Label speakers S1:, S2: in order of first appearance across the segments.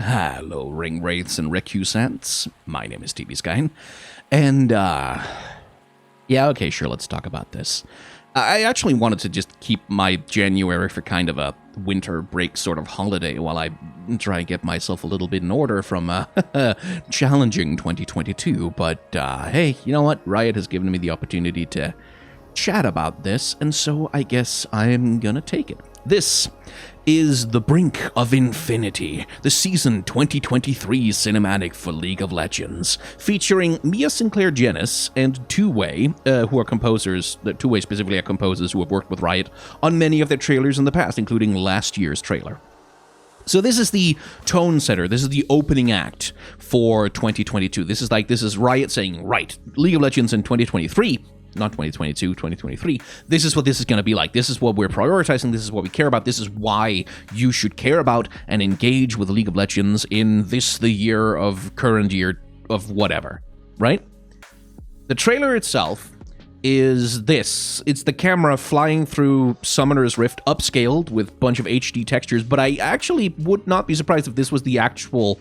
S1: Hello, ring wraiths and recusants. My name is TV Skyn, and yeah, okay, sure, let's talk about this. I actually wanted to just keep my January for kind of a winter break sort of holiday while I try and get myself a little bit in order from a challenging 2022, but hey, you know what? Riot has given me the opportunity to chat about this, and so I guess I'm gonna take it. This is The Brink of Infinity, the Season 2023 cinematic for League of Legends, featuring Mia Sinclair Jenis and Two-Way, who are composers, Two-Way specifically are composers who have worked with Riot on many of their trailers in the past, including last year's trailer. So this is the tone setter, this is the opening act for 2022. This is Riot saying, right, League of Legends in 2023, not 2022, 2023, this is what this is going to be like. This is what we're prioritizing. This is what we care about. This is why you should care about and engage with League of Legends in the year of current year of whatever, right? The trailer itself is this. It's the camera flying through Summoner's Rift, upscaled with a bunch of HD textures, but I actually would not be surprised if this was the actual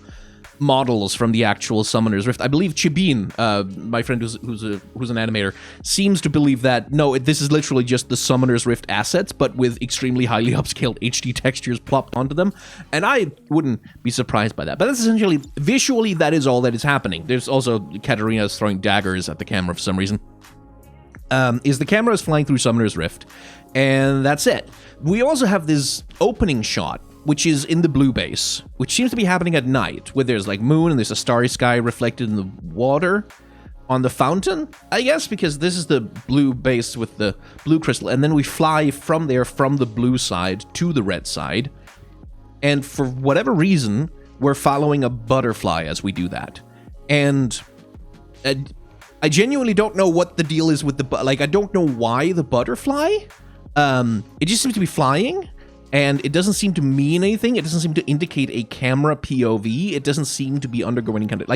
S1: models from the actual Summoner's Rift. I believe Chibin, my friend who's an animator, seems to believe that, no, this is literally just the Summoner's Rift assets, but with extremely highly upscaled HD textures plopped onto them, and I wouldn't be surprised by that. But that's essentially, visually, that is all that is happening. There's also Katarina's throwing daggers at the camera for some reason. The camera is flying through Summoner's Rift, and that's it. We also have this opening shot, which is in the blue base, which seems to be happening at night, where there's like moon and there's a starry sky reflected in the water on the fountain, I guess, because this is the blue base with the blue crystal, and then we fly from there, from the blue side to the red side, and for whatever reason, we're following a butterfly as we do that. And I genuinely don't know what the deal is with I don't know why the butterfly. It just seems to be flying, and it doesn't seem to mean anything. It doesn't seem to indicate a camera POV. It doesn't seem to be undergoing any kind of,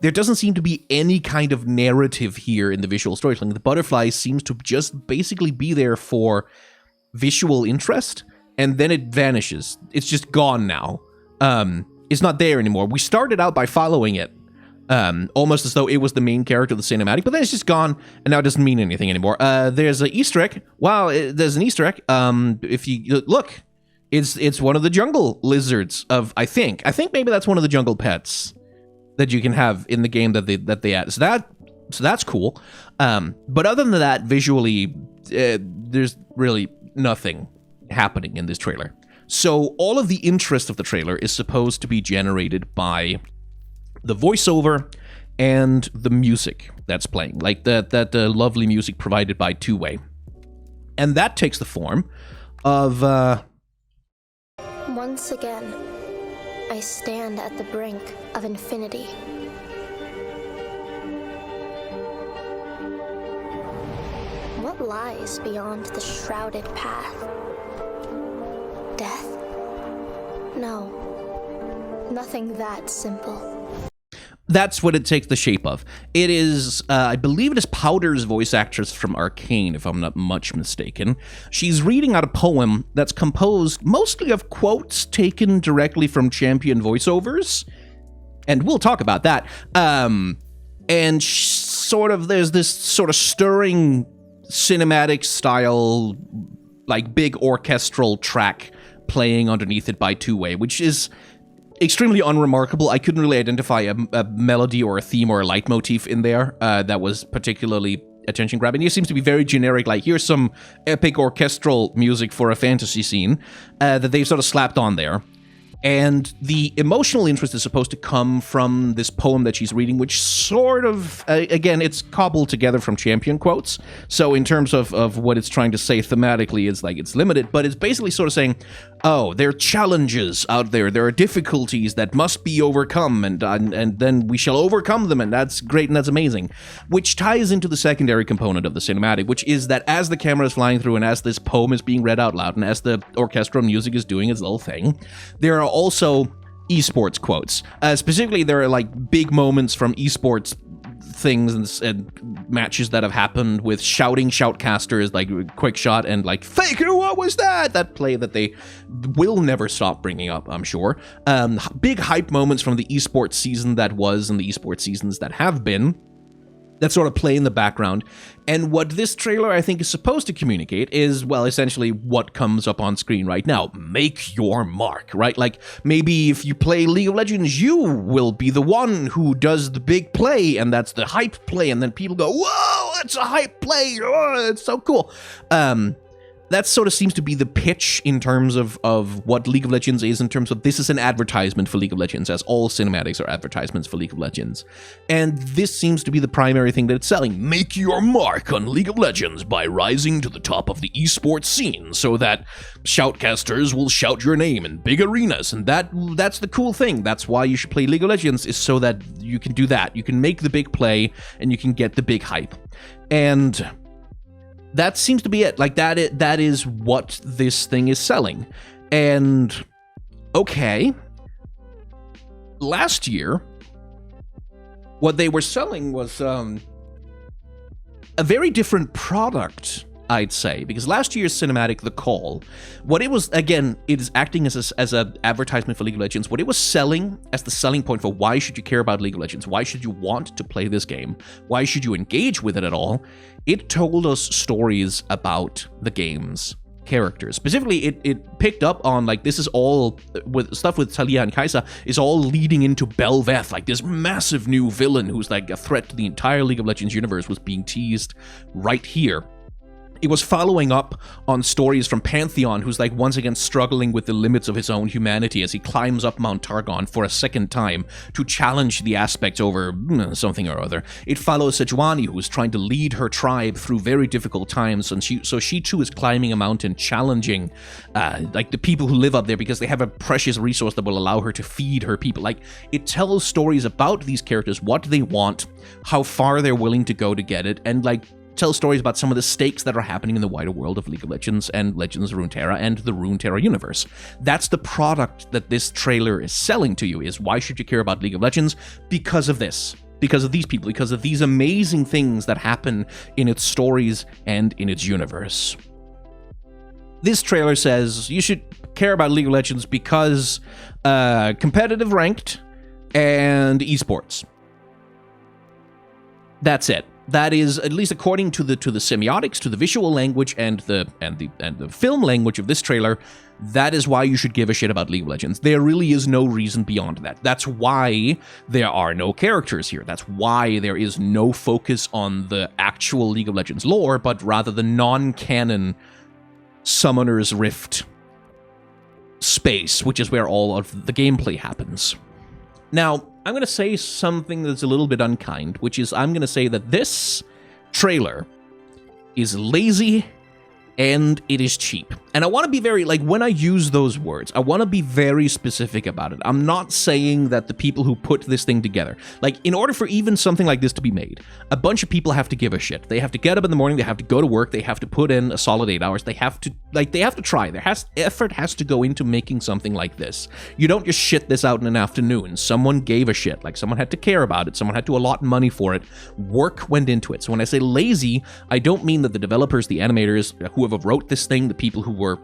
S1: there doesn't seem to be any kind of narrative here in the visual storytelling. The butterfly seems to just basically be there for visual interest, and then it vanishes. It's just gone now. It's not there anymore. We started out by following it, almost as though it was the main character of the cinematic, but then it's just gone, and now it doesn't mean anything anymore. There's an Easter egg. Wow, there's an Easter egg. If you look, it's one of the jungle lizards of, I think maybe that's one of the jungle pets that you can have in the game that they add. So that's cool. But other than that, visually, there's really nothing happening in this trailer. So all of the interest of the trailer is supposed to be generated by the voiceover and the music that's playing, like that lovely music provided by Two-Way. And that takes the form of
S2: Once again, I stand at the brink of infinity. What lies beyond the shrouded path? Death? No, nothing that simple.
S1: That's what it takes the shape of. It is, I believe it is Powder's voice actress from Arcane, if I'm not much mistaken. She's reading out a poem that's composed mostly of quotes taken directly from Champion voiceovers, and we'll talk about that. And there's this sort of stirring cinematic style, like big orchestral track playing underneath it by Two-Way, which is extremely unremarkable. I couldn't really identify a melody or a theme or a leitmotif in there that was particularly attention-grabbing. It seems to be very generic, like here's some epic orchestral music for a fantasy scene that they've sort of slapped on there. And the emotional interest is supposed to come from this poem that she's reading, which sort of, again, it's cobbled together from Champion quotes. So in terms of what it's trying to say thematically, it's limited, but it's basically sort of saying, oh, there are challenges out there. There are difficulties that must be overcome, and then we shall overcome them, and that's great and that's amazing. Which ties into the secondary component of the cinematic, which is that as the camera is flying through and as this poem is being read out loud and as the orchestral music is doing its little thing, there are also esports quotes. Specifically, there are like big moments from esports things and matches that have happened with shouting shoutcasters like Quick Shot and like Faker, what was that? That play that they will never stop bringing up, I'm sure. Big hype moments from the esports season that was and the esports seasons that have been. That sort of play in the background. And what this trailer, I think, is supposed to communicate is, well, essentially what comes up on screen right now. Make your mark, right? Like, maybe if you play League of Legends, you will be the one who does the big play, and that's the hype play, and then people go, whoa, that's a hype play, oh, it's so cool. That sort of seems to be the pitch in terms of what League of Legends is, in terms of this is an advertisement for League of Legends, as all cinematics are advertisements for League of Legends. And this seems to be the primary thing that it's selling. Make your mark on League of Legends by rising to the top of the esports scene so that shoutcasters will shout your name in big arenas. And that's the cool thing. That's why you should play League of Legends, is so that you can do that. You can make the big play and you can get the big hype. And that seems to be it. Like, that is what this thing is selling. And, okay. Last year, what they were selling was a very different product, I'd say. Because last year's cinematic, The Call, what it was, again, it is acting as an advertisement for League of Legends. What it was selling as the selling point for why should you care about League of Legends? Why should you want to play this game? Why should you engage with it at all? It told us stories about the game's characters. Specifically, it picked up on, like, this is all, with stuff with Taliyah and Kai'Sa, is all leading into Bel'veth, like this massive new villain who's like a threat to the entire League of Legends universe was being teased right here. It was following up on stories from Pantheon, who's like once again struggling with the limits of his own humanity as he climbs up Mount Targon for a second time to challenge the aspects over something or other. It follows Sejuani, who is trying to lead her tribe through very difficult times, and she too is climbing a mountain, challenging like the people who live up there because they have a precious resource that will allow her to feed her people. Like, it tells stories about these characters, what they want, how far they're willing to go to get it, and like tell stories about some of the stakes that are happening in the wider world of League of Legends and Legends of Runeterra and the Runeterra universe. That's the product that this trailer is selling to you, is why should you care about League of Legends? Because of this. Because of these people. Because of these amazing things that happen in its stories and in its universe. This trailer says you should care about League of Legends because competitive ranked and esports. That's it. That is, at least according to the semiotics, to the visual language and the film language of this trailer, that is why you should give a shit about League of Legends. There really is no reason beyond that. That's why there are no characters here. That's why there is no focus on the actual League of Legends lore, but rather the non-canon Summoner's Rift space, which is where all of the gameplay happens. Now, I'm going to say something that's a little bit unkind, which is I'm going to say that this trailer is lazy and it is cheap. And I want to be very, like, when I use those words, I want to be very specific about it. I'm not saying that the people who put this thing together, like, in order for even something like this to be made, a bunch of people have to give a shit. They have to get up in the morning, they have to go to work, they have to put in a solid 8 hours, they have to try. Effort has to go into making something like this. You don't just shit this out in an afternoon. Someone gave a shit. Like, someone had to care about it. Someone had to allot money for it. Work went into it. So when I say lazy, I don't mean that the developers, the animators, whoever wrote this thing, the people who were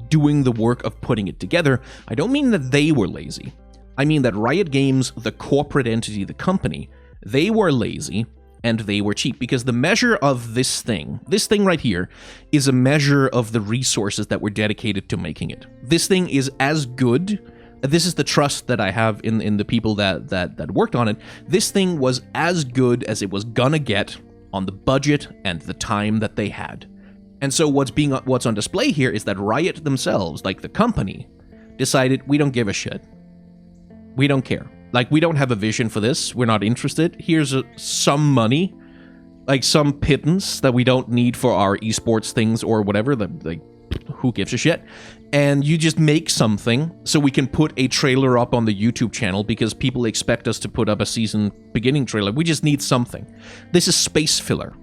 S1: doing the work of putting it together, I don't mean that they were lazy. I mean that Riot Games, the corporate entity, the company, they were lazy and they were cheap, because the measure of this thing right here, is a measure of the resources that were dedicated to making it. This thing is as good. This is the trust that I have in the people that worked on it. This thing was as good as it was gonna get on the budget and the time that they had. And so what's on display here is that Riot themselves, like the company, decided we don't give a shit. We don't care. Like, we don't have a vision for this. We're not interested. Here's some money, like some pittance that we don't need for our esports things or whatever. Like, who gives a shit? And you just make something so we can put a trailer up on the YouTube channel because people expect us to put up a season beginning trailer. We just need something. This is space filler.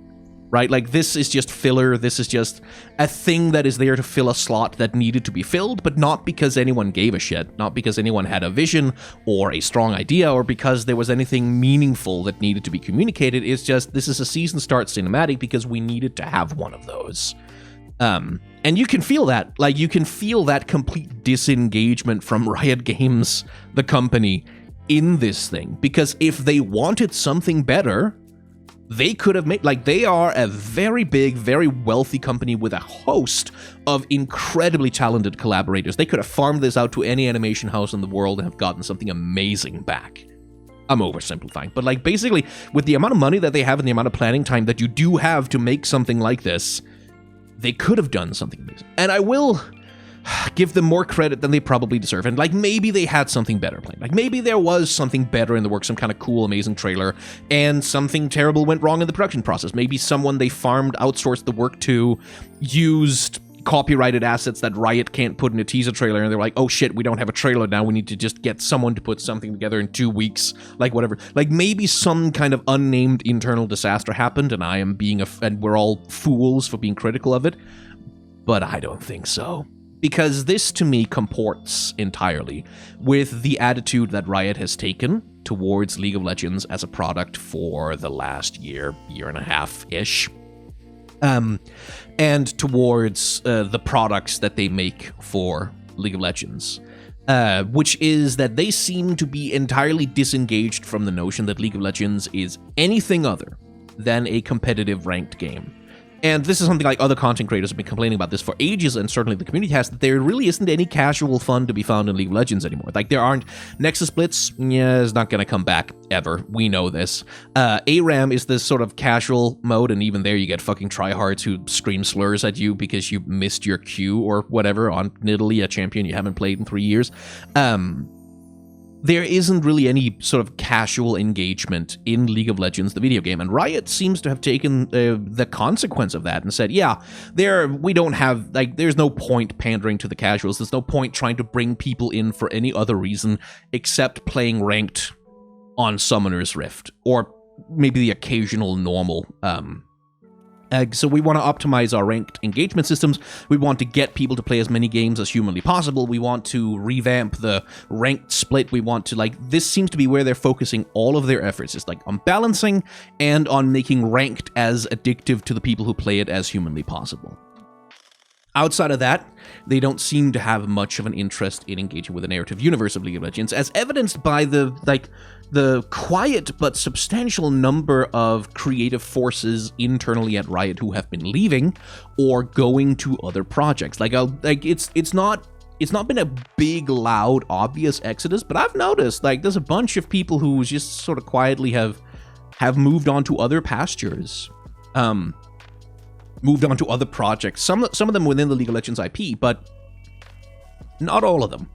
S1: right? Like, this is just filler. This is just a thing that is there to fill a slot that needed to be filled, but not because anyone gave a shit, not because anyone had a vision or a strong idea, or because there was anything meaningful that needed to be communicated. It's just, this is a season start cinematic because we needed to have one of those. And you can feel that. Like, you can feel that complete disengagement from Riot Games, the company, in this thing. Because if they wanted something better, they could have made, like, they are a very big, very wealthy company with a host of incredibly talented collaborators. They could have farmed this out to any animation house in the world and have gotten something amazing back. I'm oversimplifying, but like, basically, with the amount of money that they have and the amount of planning time that you do have to make something like this, they could have done something amazing. And I will give them more credit than they probably deserve. And like, maybe they had something better planned. Like, maybe there was something better in the works, some kind of cool, amazing trailer, and something terrible went wrong in the production process. Maybe someone they farmed, outsourced the work to, used copyrighted assets that Riot can't put in a teaser trailer, and they're like, oh shit, we don't have a trailer now, we need to just get someone to put something together in 2 weeks, like whatever. Like, maybe some kind of unnamed internal disaster happened, and I am being and we're all fools for being critical of it, but I don't think so. Because this, to me, comports entirely with the attitude that Riot has taken towards League of Legends as a product for the last year and a half-ish. And towards the products that they make for League of Legends. Which is that they seem to be entirely disengaged from the notion that League of Legends is anything other than a competitive ranked game. And this is something like other content creators have been complaining about this for ages, and certainly the community has, that there really isn't any casual fun to be found in League of Legends anymore. Like, there aren't Nexus Blitz, yeah, it's not going to come back ever. We know this. ARAM is this sort of casual mode, and even there you get fucking tryhards who scream slurs at you because you missed your Q or whatever on Nidalee, a champion you haven't played in 3 years. There isn't really any sort of casual engagement in League of Legends, the video game, and Riot seems to have taken the consequence of that and said, yeah, we don't have, like, there's no point pandering to the casuals, there's no point trying to bring people in for any other reason except playing ranked on Summoner's Rift, or maybe the occasional normal. So we want to optimize our ranked engagement systems. We want to get people to play as many games as humanly possible. We want to revamp the ranked split. We want to, like, this seems to be where they're focusing all of their efforts. It's like on balancing and on making ranked as addictive to the people who play it as humanly possible. Outside of that, they don't seem to have much of an interest in engaging with the narrative universe of League of Legends, as evidenced by the quiet but substantial number of creative forces internally at Riot who have been leaving or going to other projects. It's not been a big, loud, obvious exodus, but I've noticed, like, there's a bunch of people who just sort of quietly have moved on to other pastures. Moved on to other projects, some of them within the League of Legends IP, but not all of them,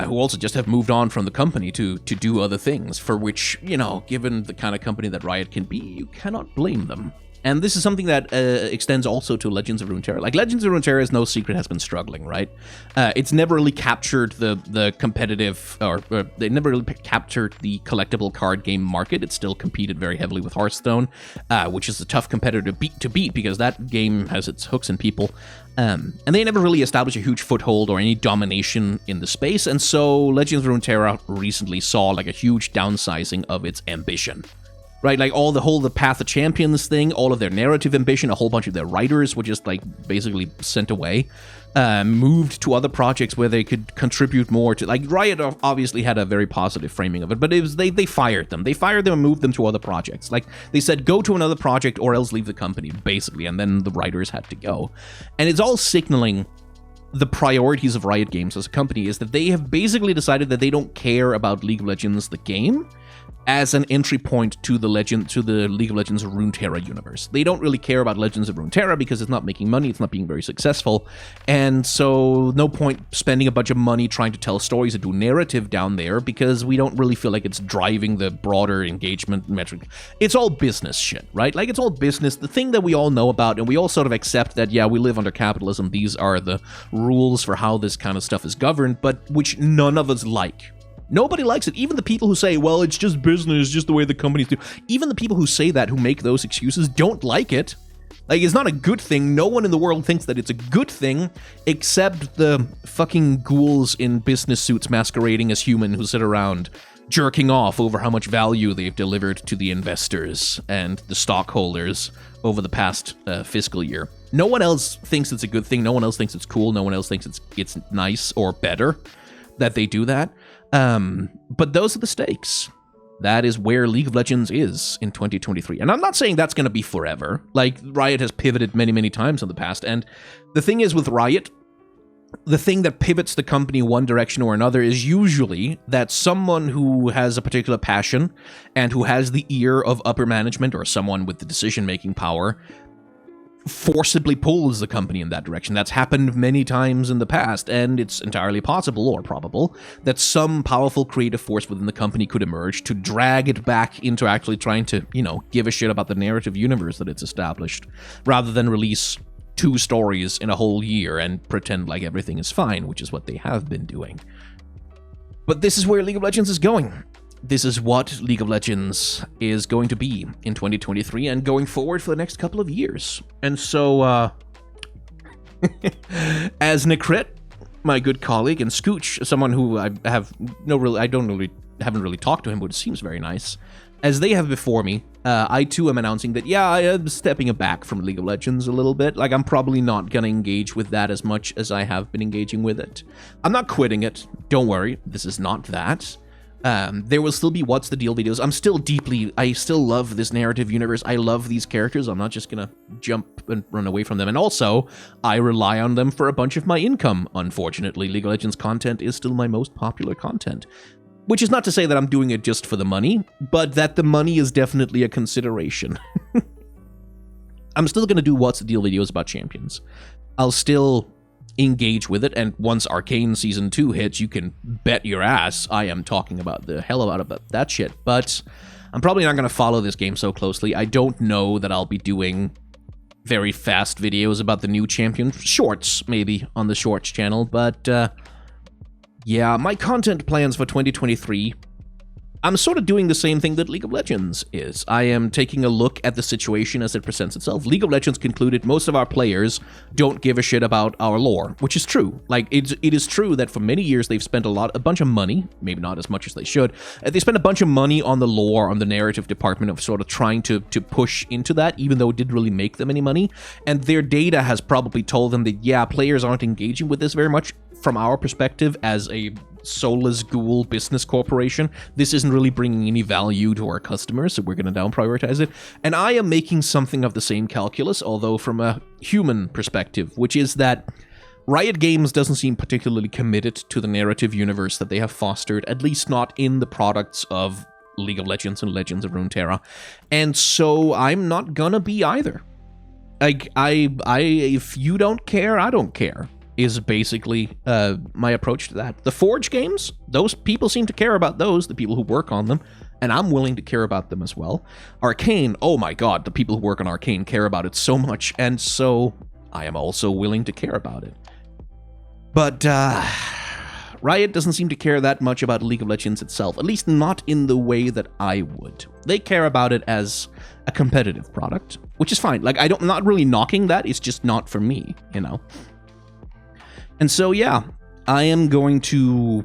S1: who also just have moved on from the company to do other things, for which, you know, given the kind of company that Riot can be, you cannot blame them. And this is something that extends also to Legends of Runeterra. Like, Legends of Runeterra is no secret has been struggling, right? It's never really captured the competitive, or they never really captured the collectible card game market. It's still competed very heavily with Hearthstone, which is a tough competitor to beat because that game has its hooks in people. And they never really established a huge foothold or any domination in the space. And so Legends of Runeterra recently saw like a huge downsizing of its ambition. Right, like the Path of Champions thing, all of their narrative ambition, a whole bunch of their writers were just like basically sent away, moved to other projects where they could contribute more to. Like, Riot obviously had a very positive framing of it, but it was they fired them. They fired them and moved them to other projects. Like, they said, go to another project or else leave the company, basically, and then the writers had to go. And it's all signaling the priorities of Riot Games as a company is that they have basically decided that they don't care about League of Legends, the game, as an entry point to the League of Legends Runeterra universe. They don't really care about Legends of Runeterra because it's not making money, it's not being very successful, and so no point spending a bunch of money trying to tell stories and do narrative down there because we don't really feel like it's driving the broader engagement metric. It's all business shit, right? Like, it's all business, the thing that we all know about, and we all sort of accept that, yeah, we live under capitalism, these are the rules for how this kind of stuff is governed, but which none of us like. Nobody likes it. Even the people who say, well, it's just business, just the way the companies do. Even the people who say that, who make those excuses, don't like it. Like, it's not a good thing. No one in the world thinks that it's a good thing, except the fucking ghouls in business suits masquerading as human who sit around jerking off over how much value they've delivered to the investors and the stockholders over the past fiscal year. No one else thinks it's a good thing. No one else thinks it's cool. No one else thinks it's nice or better that they do that. But those are the stakes. That is where League of Legends is in 2023. And I'm not saying that's going to be forever. Like, Riot has pivoted many, many times in the past. And the thing is with Riot, the thing that pivots the company one direction or another is usually that someone who has a particular passion and who has the ear of upper management or someone with the decision-making power forcibly pulls the company in that direction. That's happened many times in the past, and it's entirely possible or probable that some powerful creative force within the company could emerge to drag it back into actually trying to, give a shit about the narrative universe that it's established, rather than release 2 stories in a whole year and pretend like everything is fine, which is what they have been doing. But this is where League of Legends is going. This is what League of Legends is going to be in 2023 and going forward for the next couple of years. And so, as Nikrit, my good colleague, and Scooch, someone who I have haven't really talked to him, but it seems very nice, as they have before me, I too am announcing that, I am stepping back from League of Legends a little bit. Like, I'm probably not going to engage with that as much as I have been engaging with it. I'm not quitting it. Don't worry. This is not that. There will still be What's the Deal videos. I still love this narrative universe. I love these characters. I'm not just gonna jump and run away from them. And also, I rely on them for a bunch of my income. Unfortunately, League of Legends content is still my most popular content. Which is not to say that I'm doing it just for the money, but that the money is definitely a consideration. I'm still gonna do What's the Deal videos about champions. I'll still engage with it, and once Arcane Season 2 hits, you can bet your ass I am talking about the hell out about that shit, but I'm probably not going to follow this game so closely. I don't know that I'll be doing very fast videos about the new champion. Shorts, maybe, on the Shorts channel, but yeah, my content plans for 2023, I'm sort of doing the same thing that League of Legends is. I am taking a look at the situation as it presents itself. League of Legends concluded most of our players don't give a shit about our lore, which is true. Like, it is true that for many years they've spent a bunch of money, maybe not as much as they should, they spent a bunch of money on the lore, on the narrative department of sort of trying to push into that, even though it didn't really make them any money. And their data has probably told them that, players aren't engaging with this very much. From our perspective as a soulless ghoul business corporation, this isn't really bringing any value to our customers, so we're going to down prioritize it. And I am making something of the same calculus, although from a human perspective, which is that Riot Games doesn't seem particularly committed to the narrative universe that they have fostered, at least not in the products of League of Legends and Legends of Runeterra. And so I'm not gonna be either. Like, if you don't care, I don't care, is basically my approach to that. The Forge games, those people seem to care about those, the people who work on them, and I'm willing to care about them as well. Arcane, oh my god, the people who work on Arcane care about it so much, and so I am also willing to care about it. But Riot doesn't seem to care that much about League of Legends itself, at least not in the way that I would. They care about it as a competitive product, which is fine. Like, I'm not really knocking that, it's just not for me, And so, I am going to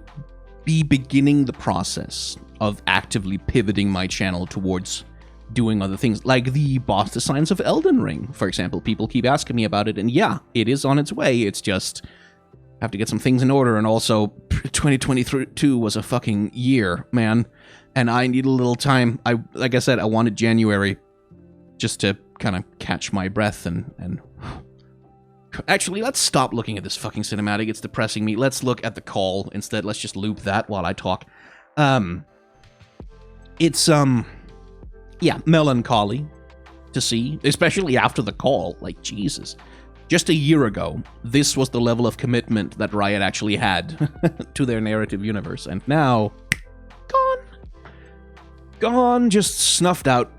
S1: be beginning the process of actively pivoting my channel towards doing other things, like the boss designs of Elden Ring, for example. People keep asking me about it, and it is on its way. It's just, I have to get some things in order, and also, 2022 was a fucking year, man, and I need a little time. Like I said, I wanted January just to kind of catch my breath and Actually, let's stop looking at this fucking cinematic. It's depressing me. Let's look at the call instead. Let's just loop that while I talk. It's, melancholy to see, especially after the call. Like, Jesus. Just a year ago, this was the level of commitment that Riot actually had to their narrative universe. And now, gone. Gone, just snuffed out.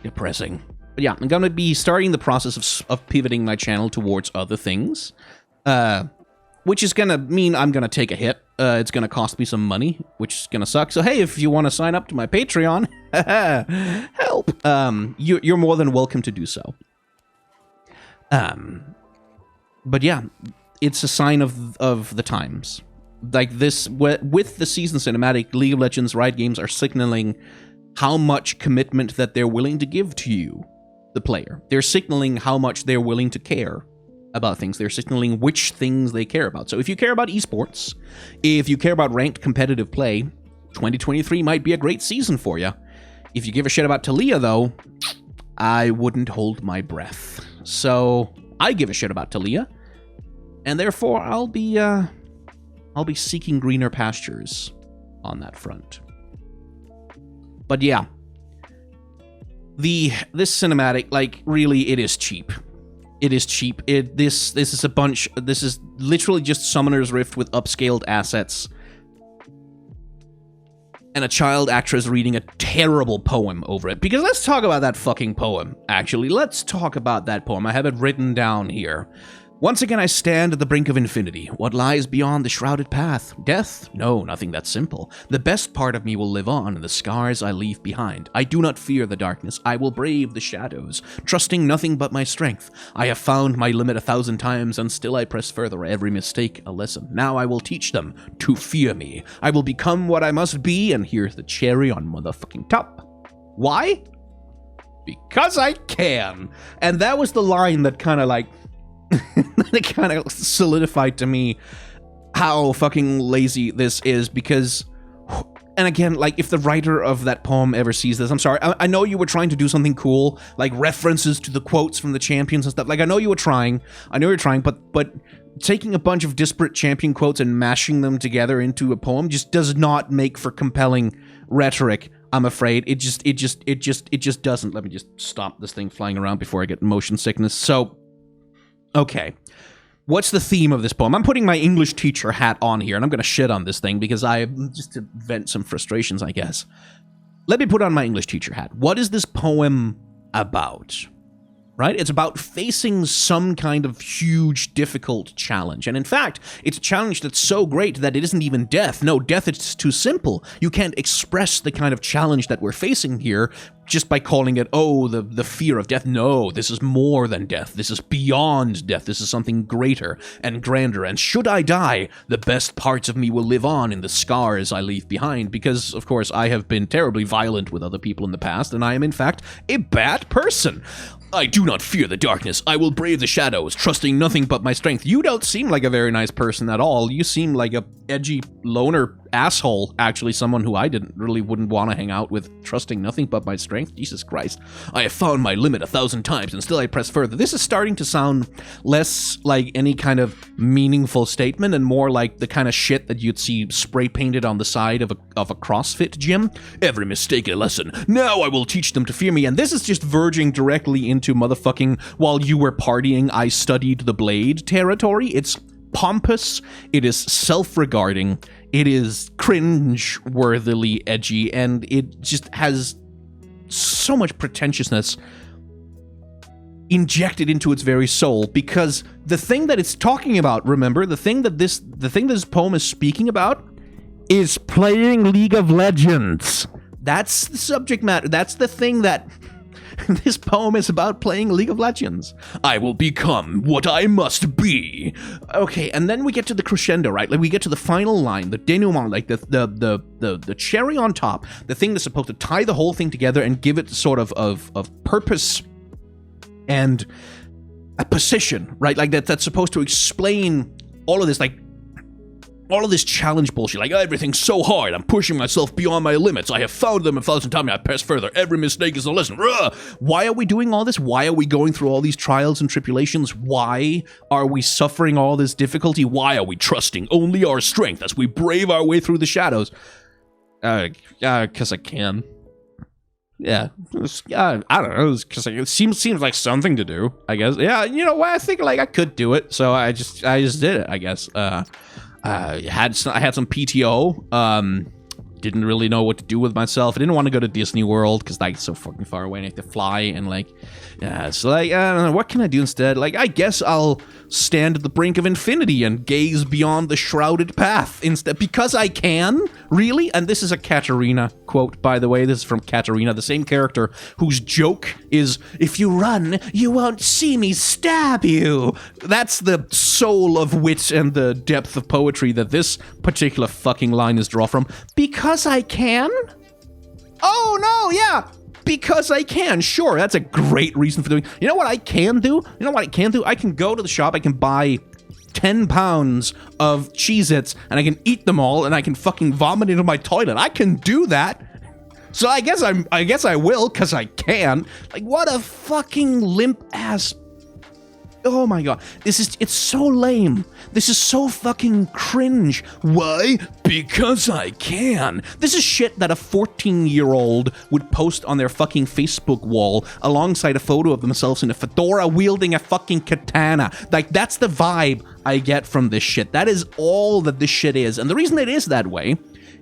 S1: Depressing. But I'm going to be starting the process of pivoting my channel towards other things, which is going to mean I'm going to take a hit it's going to cost me some money, which is going to suck. So, hey, if you want to sign up to my Patreon, help, you're more than welcome to do so. But yeah, it's a sign of the times. Like this, with the season cinematic, League of Legends Riot Games are signaling how much commitment that they're willing to give to you, the player. They're signaling how much they're willing to care about things. They're signaling which things they care about. So if you care about esports, if you care about ranked competitive play, 2023 might be a great season for you. If you give a shit about Taliyah, though, I wouldn't hold my breath. So I give a shit about Taliyah, and therefore I'll be seeking greener pastures on that front. But yeah, this cinematic, like, really, it is cheap. It is cheap. This is a bunch. This is literally just Summoner's Rift with upscaled assets, and a child actress reading a terrible poem over it. Because let's talk about that fucking poem. Actually, let's talk about that poem. I have it written down here. Once again, I stand at the brink of infinity. What lies beyond the shrouded path? Death? No, nothing that simple. The best part of me will live on, and the scars I leave behind. I do not fear the darkness. I will brave the shadows, trusting nothing but my strength. I have found my limit 1,000 times, and still I press further. Every mistake a lesson. Now I will teach them to fear me. I will become what I must be, and here's the cherry on motherfucking top. Why? Because I can. And that was the line that kind of like... it kind of solidified to me how fucking lazy this is, because, and again, like, if the writer of that poem ever sees this, I'm sorry, I know you were trying to do something cool, like references to the quotes from the champions and stuff, like, I know you were trying, but taking a bunch of disparate champion quotes and mashing them together into a poem just does not make for compelling rhetoric, I'm afraid. It just doesn't. Let me just stop this thing flying around before I get motion sickness. So, okay, what's the theme of this poem? I'm putting my English teacher hat on here, and I'm going to shit on this thing because just to vent some frustrations, I guess. Let me put on my English teacher hat. What is this poem about? Right? It's about facing some kind of huge, difficult challenge. And in fact, it's a challenge that's so great that it isn't even death. No, death is too simple. You can't express the kind of challenge that we're facing here just by calling it, oh, the fear of death. No, this is more than death. This is beyond death. This is something greater and grander. And should I die, the best parts of me will live on in the scars I leave behind. Because, of course, I have been terribly violent with other people in the past, and I am, in fact, a bad person. I do not fear the darkness. I will brave the shadows, trusting nothing but my strength. You don't seem like a very nice person at all. You seem like a edgy loner asshole, actually, someone who I wouldn't want to hang out with, trusting nothing but my strength. Jesus Christ. I have found my limit 1,000 times, and still I press further. This is starting to sound less like any kind of meaningful statement and more like the kind of shit that you'd see spray painted on the side of a CrossFit gym. Every mistake a lesson. Now I will teach them to fear me. And this is just verging directly into motherfucking while you were partying, I studied the blade territory. It's pompous, it is self-regarding, it is cringe-worthily edgy, and it just has so much pretentiousness injected into its very soul, because the thing that it's talking about, remember, the thing that this poem is speaking about is playing League of Legends. That's the subject matter. That's the thing that this poem is about, playing League of Legends. I will become what I must be. Okay, and then we get to the crescendo, right? Like, we get to the final line, the denouement, like the cherry on top, the thing that's supposed to tie the whole thing together and give it sort of purpose and a position, right? Like that's supposed to explain all of this, like all of this challenge bullshit, like, everything's so hard, I'm pushing myself beyond my limits, I have found them 1,000 times, I press further, every mistake is a lesson. Why are we doing all this? Why are we going through all these trials and tribulations? Why are we suffering all this difficulty? Why are we trusting only our strength as we brave our way through the shadows? Because I can. Yeah, I don't know, because it seems like something to do, I guess. Yeah, you know what, I think, like, I could do it, so I just did it, I guess. I had some PTO, didn't really know what to do with myself. I didn't want to go to Disney World because like it's so fucking far away and I have to fly and like, yeah. So like, I don't know, what can I do instead? Like, I guess I'll stand at the brink of infinity and gaze beyond the shrouded path instead because I can. Really? And this is a Katarina quote, by the way. This is from Katarina, the same character whose joke is, if you run, you won't see me stab you. That's the soul of wit and the depth of poetry that this particular fucking line is drawn from. Because I can? Oh, no, yeah. Because I can. Sure, that's a great reason for doing. You know what I can do? I can go to the shop, I can buy 10 pounds of Cheez-Its, and I can eat them all, and I can fucking vomit into my toilet. I can do that. So I guess I will, because I can. Like, what a fucking limp ass. Oh my god. It's so lame. This is so fucking cringe. Why? Because I can. This is shit that a 14-year-old would post on their fucking Facebook wall alongside a photo of themselves in a fedora wielding a fucking katana. Like, that's the vibe I get from this shit. That is all that this shit is. And the reason it is that way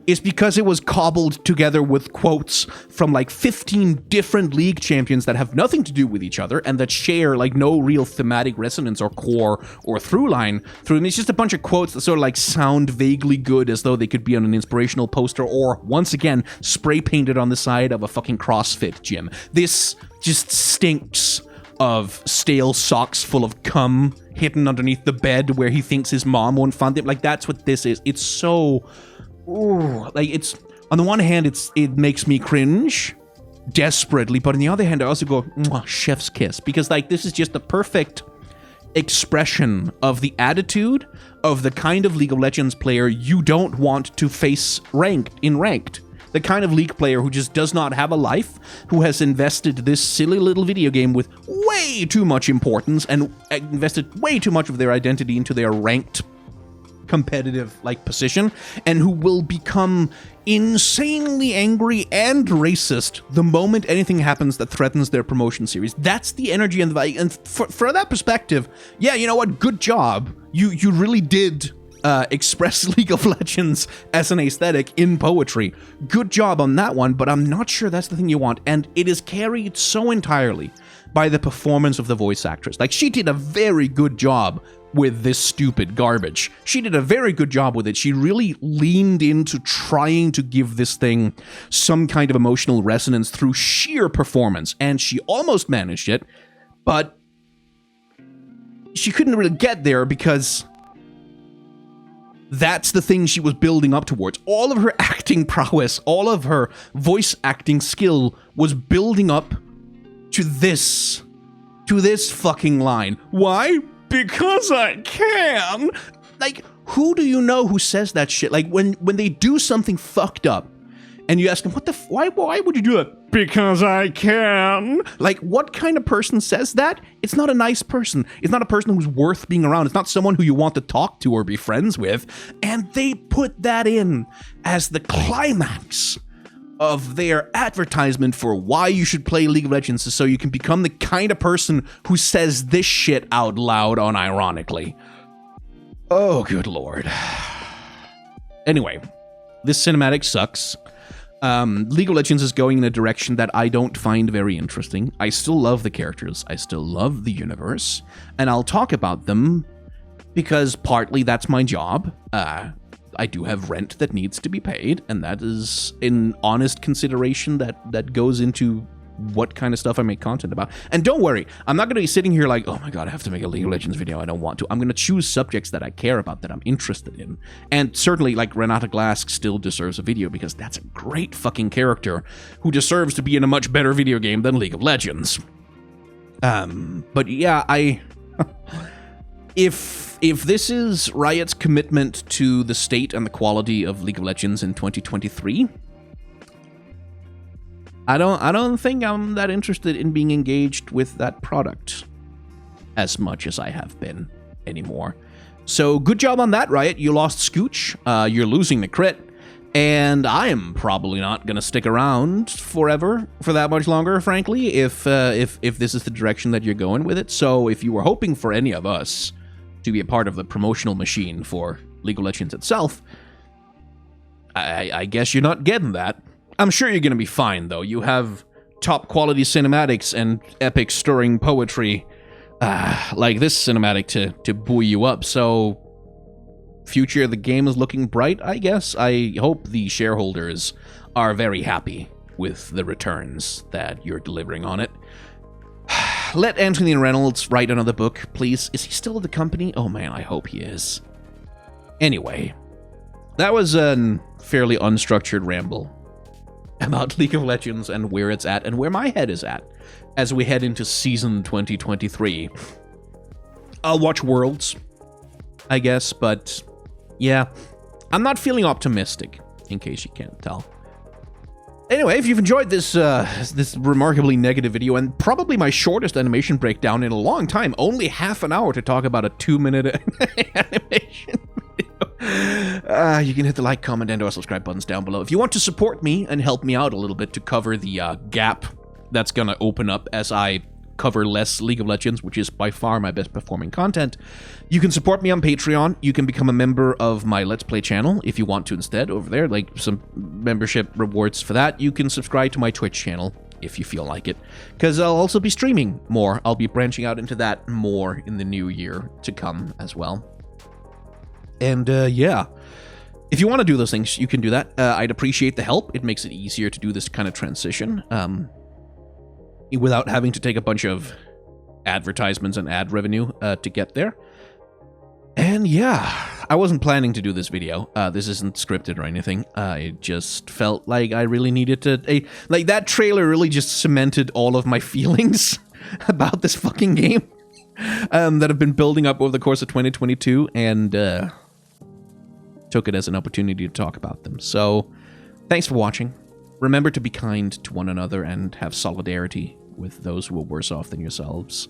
S1: is because it was cobbled together with quotes from like 15 different league champions that have nothing to do with each other and that share like no real thematic resonance or core or through line through them. It's just a bunch of quotes that sort of like sound vaguely good as though they could be on an inspirational poster or, once again, spray painted on the side of a fucking CrossFit gym. This just stinks of stale socks full of cum hidden underneath the bed where he thinks his mom won't find him. Like, that's what this is. It's so... Ooh, like, it's, on the one hand, it makes me cringe desperately, but on the other hand, I also go, mwah, chef's kiss, because like this is just the perfect expression of the attitude of the kind of League of Legends player you don't want to face ranked. The kind of League player who just does not have a life, who has invested this silly little video game with way too much importance and invested way too much of their identity into their ranked competitive like position, and who will become insanely angry and racist the moment anything happens that threatens their promotion series. That's the energy and the value. And for that perspective, yeah, you know what? Good job. You really did express League of Legends as an aesthetic in poetry. Good job on that one, but I'm not sure that's the thing you want. And it is carried so entirely by the performance of the voice actress. Like, she did a very good job with this stupid garbage. She did a very good job with it. She really leaned into trying to give this thing some kind of emotional resonance through sheer performance, and she almost managed it, but she couldn't really get there because that's the thing she was building up towards. All of her acting prowess, all of her voice acting skill was building up to this fucking line. Why? Because I can. Like, who do you know who says that shit? Like, when they do something fucked up, and you ask them, why would you do it? Because I can. Like, what kind of person says that? It's not a nice person. It's not a person who's worth being around. It's not someone who you want to talk to or be friends with. And they put that in as the climax of their advertisement for why you should play League of Legends, so you can become the kind of person who says this shit out loud unironically. Oh, good lord. Anyway, this cinematic sucks. League of Legends is going in a direction that I don't find very interesting. I still love the characters. I still love the universe. And I'll talk about them because partly that's my job. I do have rent that needs to be paid, and that is an honest consideration that goes into what kind of stuff I make content about. And don't worry, I'm not going to be sitting here like, oh my god, I have to make a League of Legends video. I don't want to. I'm going to choose subjects that I care about, that I'm interested in. And certainly, like, Renata Glask still deserves a video because that's a great fucking character who deserves to be in a much better video game than League of Legends. But yeah, If this is Riot's commitment to the state and the quality of League of Legends in 2023, I don't think I'm that interested in being engaged with that product as much as I have been anymore. So good job on that, Riot. You lost Scooch. You're losing the crit. And I am probably not going to stick around forever for that much longer, frankly, if this is the direction that you're going with it. So if you were hoping for any of us to be a part of the promotional machine for League of Legends itself, I guess you're not getting that. I'm sure you're gonna be fine, though. You have top quality cinematics and epic stirring poetry like this cinematic to buoy you up, so future of the game is looking bright, I guess. I hope the shareholders are very happy with the returns that you're delivering on it. Let Anthony Reynolds write another book, please. Is he still at the company? Oh man, I hope he is. Anyway, that was a fairly unstructured ramble about League of Legends and where it's at and where my head is at as we head into Season 2023. I'll watch Worlds, I guess, but yeah, I'm not feeling optimistic, in case you can't tell. Anyway, if you've enjoyed this this remarkably negative video, and probably my shortest animation breakdown in a long time, only half an hour to talk about a 2-minute animation video, you can hit the like, comment, and or subscribe buttons down below. If you want to support me and help me out a little bit to cover the gap that's going to open up as I cover less League of Legends, which is by far my best performing content, you can support me on Patreon. You can become a member of my Let's Play channel if you want to instead over there, like some membership rewards for that. You can subscribe to my Twitch channel if you feel like it, because I'll also be streaming more. I'll be branching out into that more in the new year to come as well. And yeah, if you want to do those things, you can do that. I'd appreciate the help. It makes it easier to do this kind of transition without having to take a bunch of advertisements and ad revenue to get there. And yeah, I wasn't planning to do this video. This isn't scripted or anything. I just felt like I really needed to... like, that trailer really just cemented all of my feelings about this fucking game that have been building up over the course of 2022, and took it as an opportunity to talk about them. So, thanks for watching. Remember to be kind to one another and have solidarity with those who are worse off than yourselves.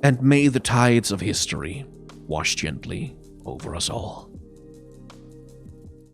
S1: And may the tides of history wash gently over us all.